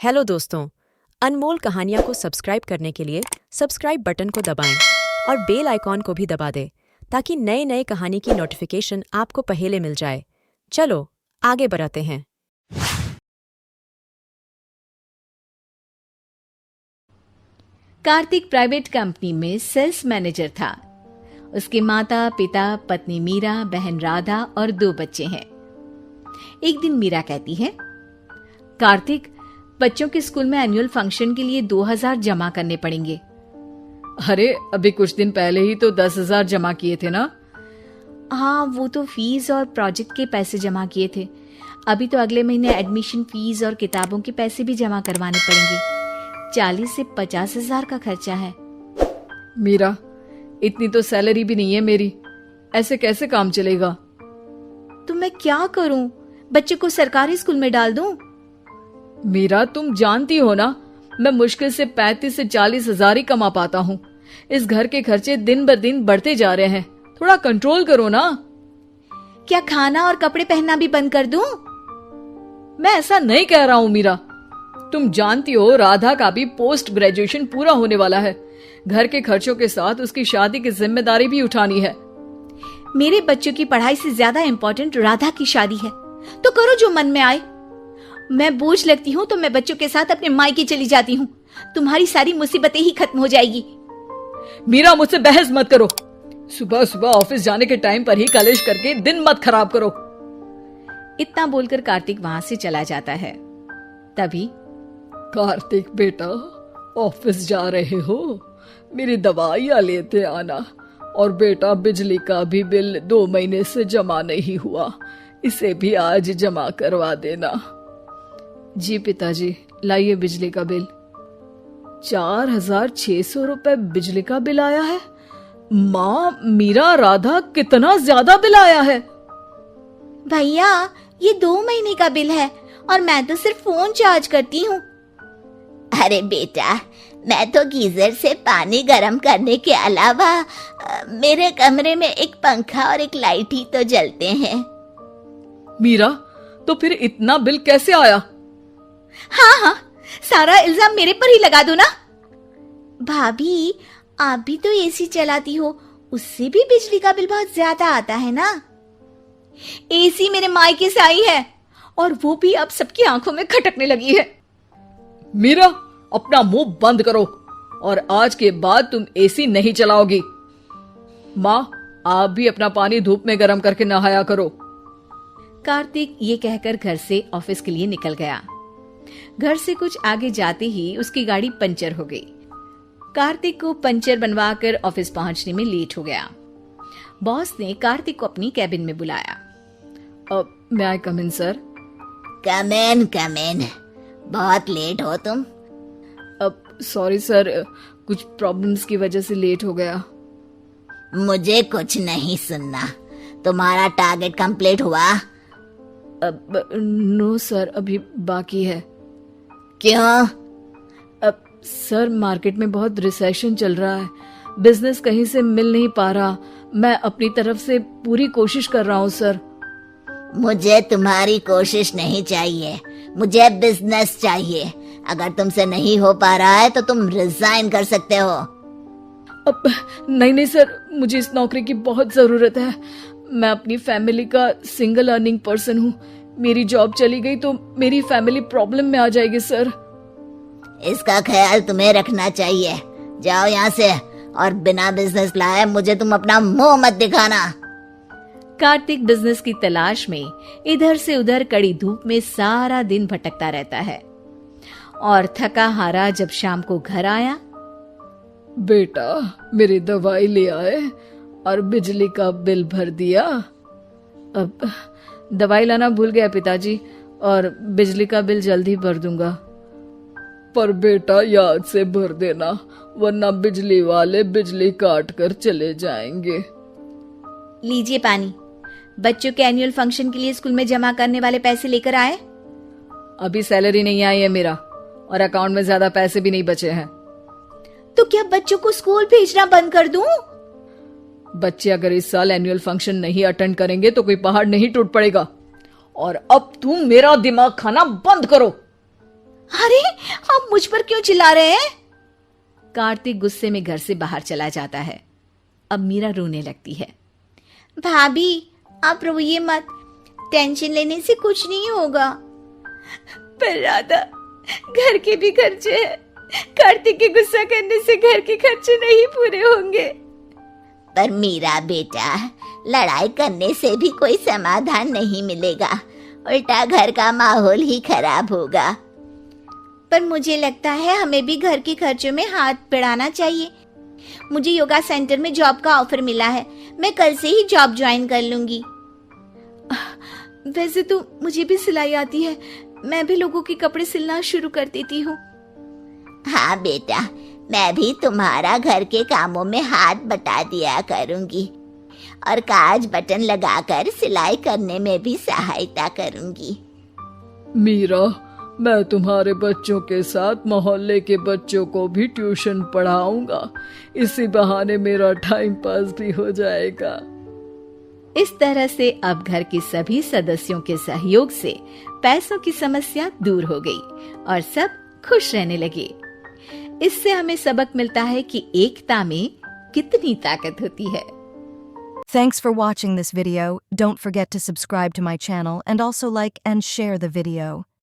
Hello दोस्तों, अनमोल कहानियाँ को सब्सक्राइब करने के लिए सब्सक्राइब बटन को दबाएं और बेल आइकॉन को भी दबा दें ताकि नए नए कहानी की नोटिफिकेशन आपको पहले मिल जाए। चलो आगे बढ़ते हैं। कार्तिक प्राइवेट कंपनी में सेल्स मैनेजर था। उसके माता पिता, पत्नी मीरा, बहन राधा और 2 बच्चे हैं। एक दिन मीरा कहती है, कार्तिक, बच्चों के स्कूल में एनुअल फंक्शन के लिए 2000 जमा करने पड़ेंगे। अरे अभी कुछ दिन पहले ही तो 10,000 जमा किए थे ना। हाँ, वो तो फीस और प्रोजेक्ट के पैसे जमा किए थे। अभी तो अगले महीने एडमिशन फीस और किताबों के पैसे भी जमा करवाने पड़ेंगे। 40 से 50 हजार का खर्चा है। मीरा, इतनी तो सैलरी भी नहीं है मेरी, ऐसे कैसे काम चलेगा? तो मैं क्या करूं? बच्चे को सरकारी स्कूल में डाल दूं? मीरा, तुम जानती हो ना, मैं मुश्किल से 35 से 40 हजार ही कमा पाता हूँ। इस घर के खर्चे दिन ब दिन बढ़ते जा रहे हैं, थोड़ा कंट्रोल करो ना। क्या खाना और कपड़े पहनना भी बंद कर दूं? मैं ऐसा नहीं कह रहा हूँ मीरा। तुम जानती हो राधा का भी पोस्ट ग्रेजुएशन पूरा होने वाला है। घर के खर्चों के साथ उसकी शादी की जिम्मेदारी भी उठानी है। मेरे बच्चों की पढ़ाई से ज्यादा इम्पोर्टेंट राधा की शादी है, तो करो जो मन में आए। मैं बोझ लगती हूँ तो मैं बच्चों के साथ अपने मायके चली जाती हूँ। तुम्हारी सारी मुसीबतें ही खत्म हो जाएगी। मीरा, मुझसे बहस मत करो। सुबह सुबह ऑफिस जाने के टाइम पर ही कलेश करके दिन मत खराब करो। इतना बोलकर कार्तिक वहां से चला जाता है। तभी, कार्तिक बेटा, ऑफिस जा रहे हो? मेरी दवाइयाँ लेते आना। और बेटा, बिजली का भी बिल 2 महीने से जमा नहीं हुआ, इसे भी आज जमा करवा देना। जी पिताजी, लाइए बिजली का बिल। 4,600 रुपए बिजली का बिल आया है। माँ, मीरा, राधा, कितना ज्यादा बिल आया है। भैया, ये 2 महीने का बिल है और मैं तो सिर्फ फोन चार्ज करती हूँ। अरे बेटा, मैं तो गीजर से पानी गर्म करने के अलावा मेरे कमरे में एक पंखा और एक लाइट ही तो जलते हैं। मीरा, तो फिर इतना बिल कैसे आया? हाँ, सारा इल्जाम मेरे पर ही लगा दो ना। भाभी, आप भी तो एसी चलाती हो, उससे भी बिजली का बिल बहुत ज्यादा आता है ना। एसी मेरे मायके से आई है और वो भी अब सबकी आंखों में खटकने लगी है। मीरा, अपना मुंह बंद करो और आज के बाद तुम एसी नहीं चलाओगी। माँ, आप भी अपना पानी धूप में गर्म करके नहाया करो। कार्तिक ये कहकर घर से ऑफिस के लिए निकल गया। घर से कुछ आगे जाते ही उसकी गाड़ी पंचर हो गई। कार्तिक को पंचर बनवाकर ऑफिस पहुंचने में लेट हो गया। बॉस ने कार्तिक को अपनी कैबिन में बुलाया। मे आई कम इन सर? कम इन। बहुत लेट हो तुम। सॉरी सर, कुछ प्रॉब्लम्स की वजह से लेट हो गया। मुझे कुछ नहीं सुनना। तुम्हारा टारगेट कंप्लीट हुआ? नो सर, अभी बाकी है। क्यों? सर, मार्केट में बहुत रिसेशन चल रहा है, बिजनेस कहीं से मिल नहीं पा रहा। मैं अपनी तरफ से पूरी कोशिश कर रहा हूँ सर। मुझे तुम्हारी कोशिश नहीं चाहिए, मुझे बिजनेस चाहिए। अगर तुमसे नहीं हो पा रहा है तो तुम रिजाइन कर सकते हो। नहीं सर, मुझे इस नौकरी की बहुत जरूरत है। मैं अपनी फैमिली का सिंगल अर्निंग पर्सन हूँ। मेरी जॉब चली गई तो मेरी फैमिली प्रॉब्लम में आ जाएगी सर। इसका ख्याल तुम्हें रखना चाहिए। जाओ यहाँ से, और बिना बिजनेस लाए मुझे तुम अपना मुंह मत दिखाना। कार्तिक बिजनेस की तलाश में इधर से उधर कड़ी धूप में सारा दिन भटकता रहता है और थका हारा जब शाम को घर आया। बेटा, मेरी दवाई ले आए और बिजली का बिल भर दिया। अब दवाई लाना भूल गया पिताजी, और बिजली का बिल जल्दी भर दूंगा। पर बेटा, याद से भर देना, वरना बिजली वाले बिजली काट कर चले जाएंगे। लीजिए पानी। बच्चों के एनुअल फंक्शन के लिए स्कूल में जमा करने वाले पैसे लेकर आए? अभी सैलरी नहीं आई है मेरा, और अकाउंट में ज्यादा पैसे भी नहीं बचे हैं। तो क्या बच्चों को स्कूल भेजना बंद कर दूं? बच्चे अगर इस साल एनुअल फंक्शन नहीं अटेंड करेंगे तो कोई पहाड़ नहीं टूट पड़ेगा। और अब तुम मेरा दिमाग खाना बंद करो। अरे, आप मुझ पर क्यों चिल्ला रहे हैं? कार्तिक गुस्से में घर से बाहर चला जाता है। अब मीरा रोने लगती है। भाभी, आप रोइए मत, टेंशन लेने से कुछ नहीं होगा। पर राधा, घर के भी खर्चे हैं। कार्तिक के गुस्सा करने से घर के खर्चे नहीं पूरे होंगे। पर मीरा बेटा, लड़ाई करने से भी कोई समाधान नहीं मिलेगा, उल्टा घर का माहौल ही खराब होगा। पर मुझे लगता है हमें भी घर के खर्चों में हाथ बढ़ाना चाहिए। मुझे योगा सेंटर में जॉब का ऑफर मिला है, मैं कल से ही जॉब ज्वाइन कर लूंगी। वैसे तो मुझे भी सिलाई आती है, मैं भी लोगों के कपड़े सिलना शुरू कर देती हूँ। हाँ बेटा, मैं भी तुम्हारा घर के कामों में हाथ बटा दिया करूंगी और काज बटन लगाकर सिलाई करने में भी सहायता करूंगी। मीरा, मैं तुम्हारे बच्चों के साथ मोहल्ले के बच्चों को भी ट्यूशन पढ़ाऊंगा। इसी बहाने मेरा टाइम पास भी हो जाएगा। इस तरह से अब घर के सभी सदस्यों के सहयोग से पैसों की समस्या दूर हो गई और सब खुश रहने लगे। इससे हमें सबक मिलता है कि एकता में कितनी ताकत होती है। Thanks for watching this video. Don't forget to subscribe to my channel and also like and share the video.